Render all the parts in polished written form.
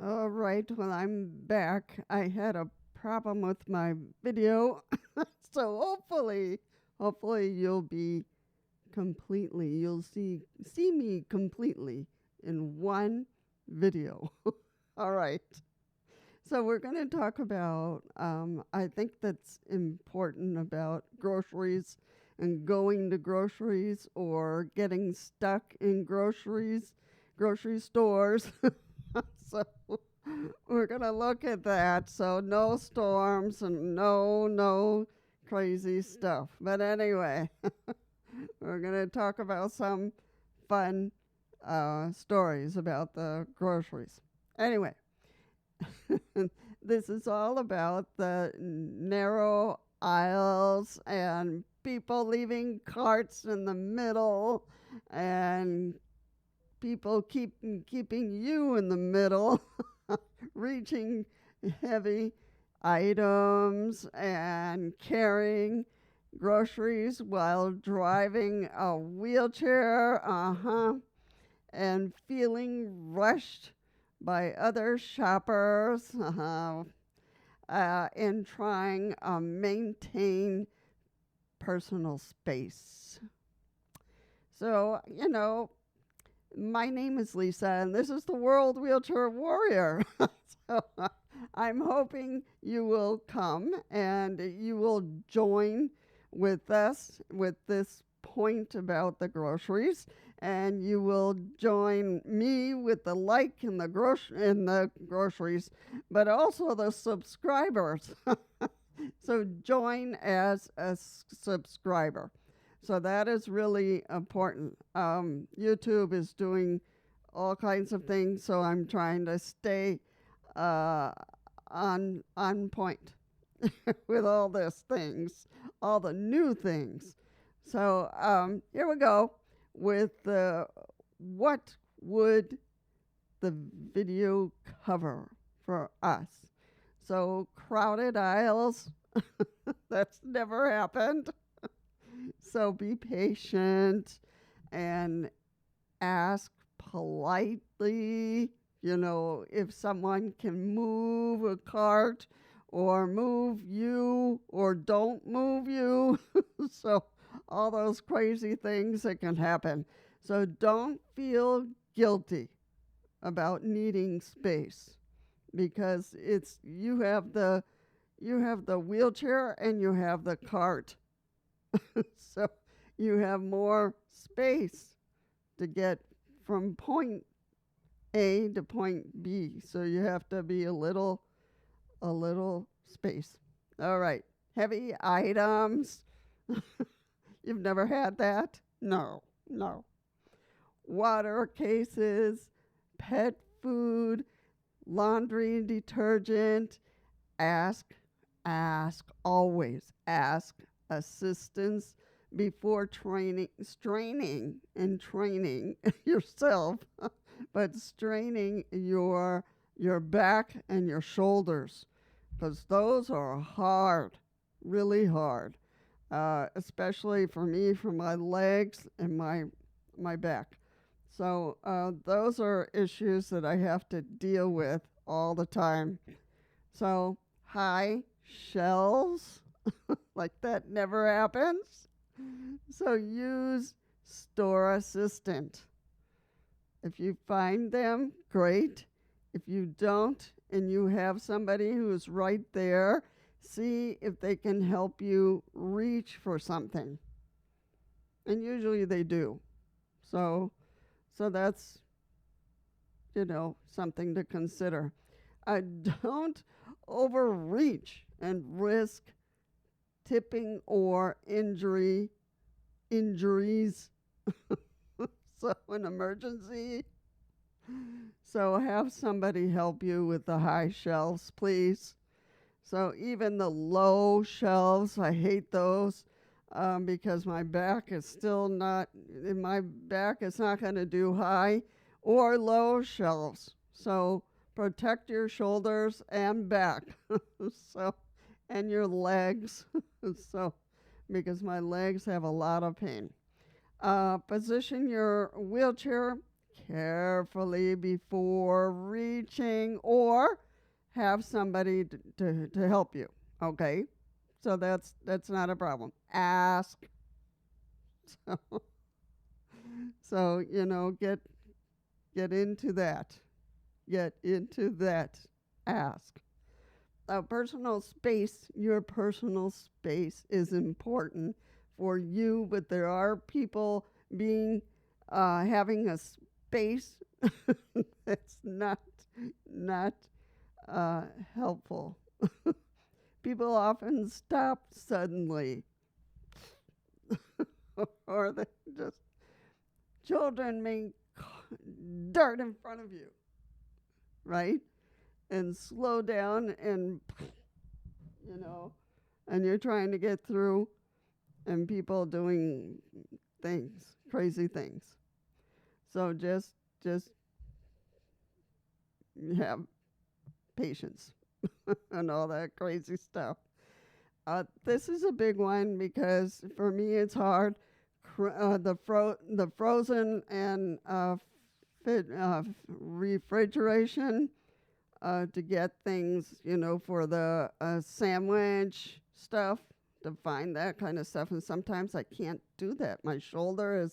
All right, well, I'm back. I had a problem with my video, so hopefully you'll see me completely in one video. All right. So we're going to talk about, I think that's important about groceries and going to groceries or getting stuck in grocery stores. So we're going to look at that. So no storms and no crazy stuff. But anyway, we're going to talk about some fun stories about the groceries. Anyway, this is all about the narrow aisles and people leaving carts in the middle and people keeping you in the middle, reaching heavy items and carrying groceries while driving a wheelchair, and feeling rushed by other shoppers, and trying to maintain personal space. So, my name is Lisa, and this is the World Wheelchair Warrior. So I'm hoping you will come and you will join with us with this point about the groceries, and you will join me with the like in the groceries, but also the subscribers. So join as a subscriber. So that is really important. YouTube is doing all kinds of things, so I'm trying to stay on point with all these things, all the new things. So here we go with what would the video cover for us? So crowded aisles, that's never happened. So be patient and ask politely, if someone can move a cart or move you or don't move you. So all those crazy things that can happen. So don't feel guilty about needing space because you have the wheelchair and you have the cart. So you have more space to get from point A to point B. So you have to be a little space. All right. Heavy items. You've never had that? No. Water cases, pet food, laundry and detergent. Always ask assistance before straining yourself, but straining your back and your shoulders, because those are hard, really hard, especially for me, for my legs and my back. So those are issues that I have to deal with all the time. So high shelves, like that never happens. So use store assistant. If you find them, great. If you don't and you have somebody who's right there, see if they can help you reach for something. And usually they do. So that's, something to consider. Don't overreach and risk tipping or injuries. So an emergency. So have somebody help you with the high shelves, please. So even the low shelves, I hate those because my back is not going to do high or low shelves. So protect your shoulders and back. And your legs. So because my legs have a lot of pain. Position your wheelchair carefully before reaching, or have somebody to help you. Okay, so that's not a problem. Ask. So, so get into that. Get into that. Ask. Personal space, your personal space is important for you, but there are people being having a space that's not uh, helpful. People often stop suddenly, or they just children may dart in front of you, right? And slow down, and you know, and you're trying to get through, and people doing things, crazy things. So just have patience and all that crazy stuff. This is a big one because for me it's hard. The frozen and refrigeration to get things, for the sandwich stuff, to find that kind of stuff. And sometimes I can't do that. My shoulder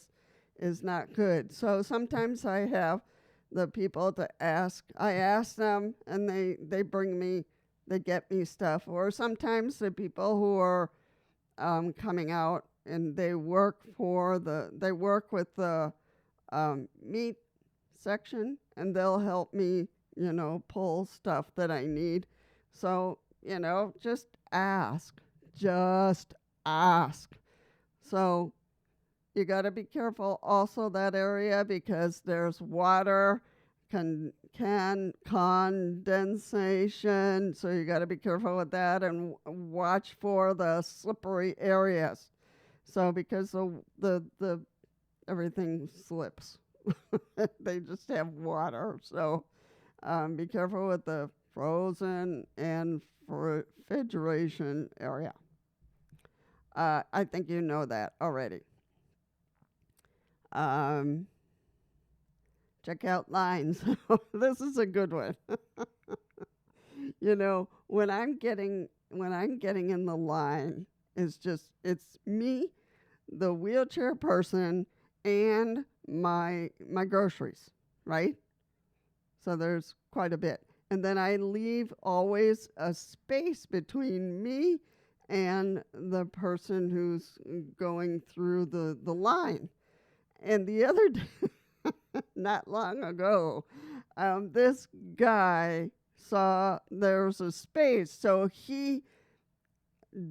is not good. So sometimes I have the people to ask. I ask them, and they bring me, they get me stuff. Or sometimes the people who are coming out, and they work with the meat section, and they'll help me, pull stuff that I need. So, just ask. Just ask. So you got to be careful also that area, because there's water, condensation. So you got to be careful with that, and watch for the slippery areas. So because the everything slips, they just have water. So be careful with the frozen and refrigeration area. I think you know that already. Um, check out lines. This is a good one. When I'm getting in the line, it's me, the wheelchair person, and my groceries, right? So there's quite a bit. And then I leave always a space between me and the person who's going through the line. And the other day, not long ago, this guy saw there was a space, so he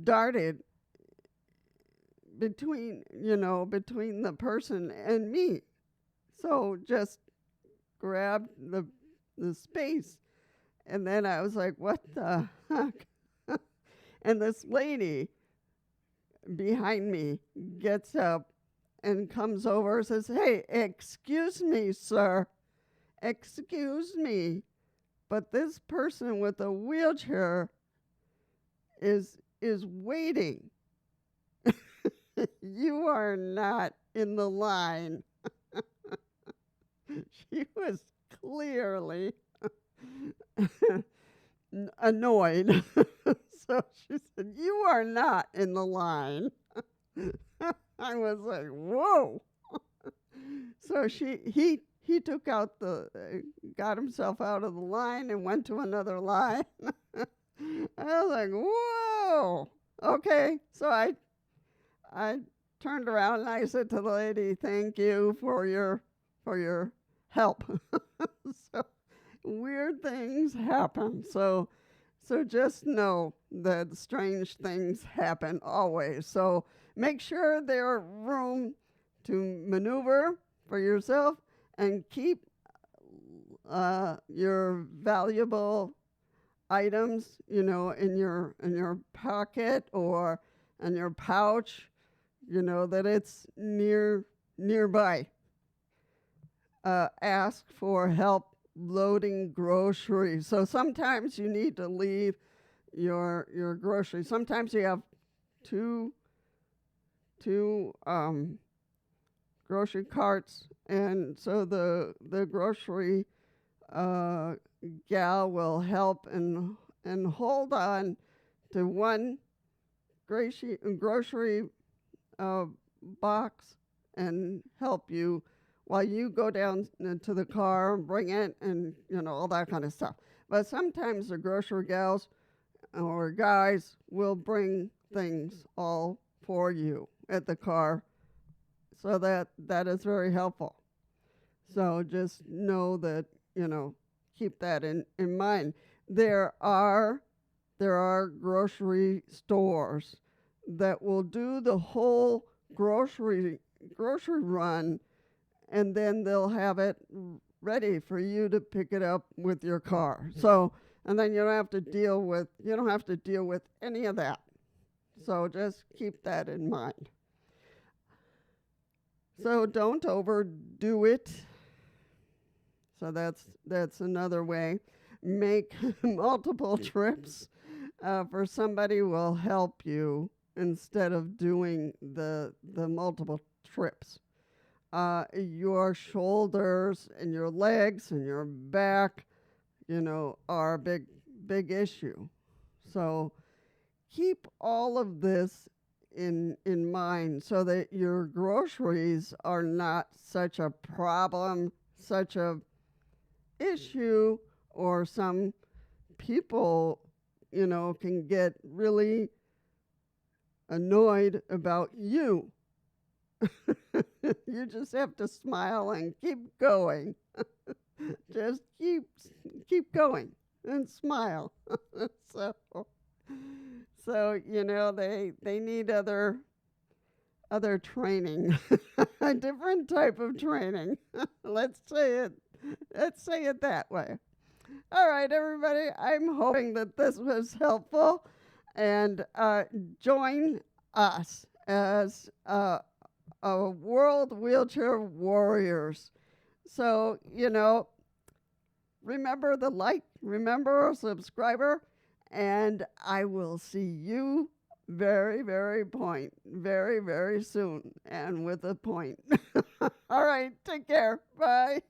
darted between the person and me. So just grabbed the space. And then I was like, what the heck? And this lady behind me gets up and comes over and says, hey, excuse me, sir. Excuse me. But this person with a wheelchair is waiting. You are not in the line. She was clearly annoyed. So she said, you are not in the line. I was like, whoa. So he took out got himself out of the line and went to another line. I was like, whoa. Okay. So I turned around and I said to the lady, thank you for your help. So weird things happen. So just know that strange things happen always. So make sure there's room to maneuver for yourself, and keep your valuable items, in your pocket or in your pouch, that it's nearby. Ask for help loading groceries. So sometimes you need to leave your groceries. Sometimes you have two grocery carts, and so the grocery uh, gal will help and hold on to one grocery uh, box and help you while you go down to the car and bring it and all that kind of stuff. But sometimes the grocery gals or guys will bring things all for you at the car, so that is very helpful. So just know that, keep that in mind. There are grocery stores that will do the whole grocery run, and then they'll have it ready for you to pick it up with your car. So, and then you don't have to deal with any of that. So just keep that in mind. So don't overdo it. So that's another way. Make multiple trips for somebody will help you instead of doing the multiple trips. Your shoulders and your legs and your back, are a big issue. So keep all of this in mind so that your groceries are not such a problem, such a issue, or some people, can get really annoyed about you. You just have to smile and keep going. Just keep going and smile. so they need other training, a different type of training. Let's say it that way. All right, everybody, I'm hoping that this was helpful, and join us as World Wheelchair Warriors. So, remember the like, remember a subscriber, and I will see you very, very very soon, and with a point. All right, take care. Bye.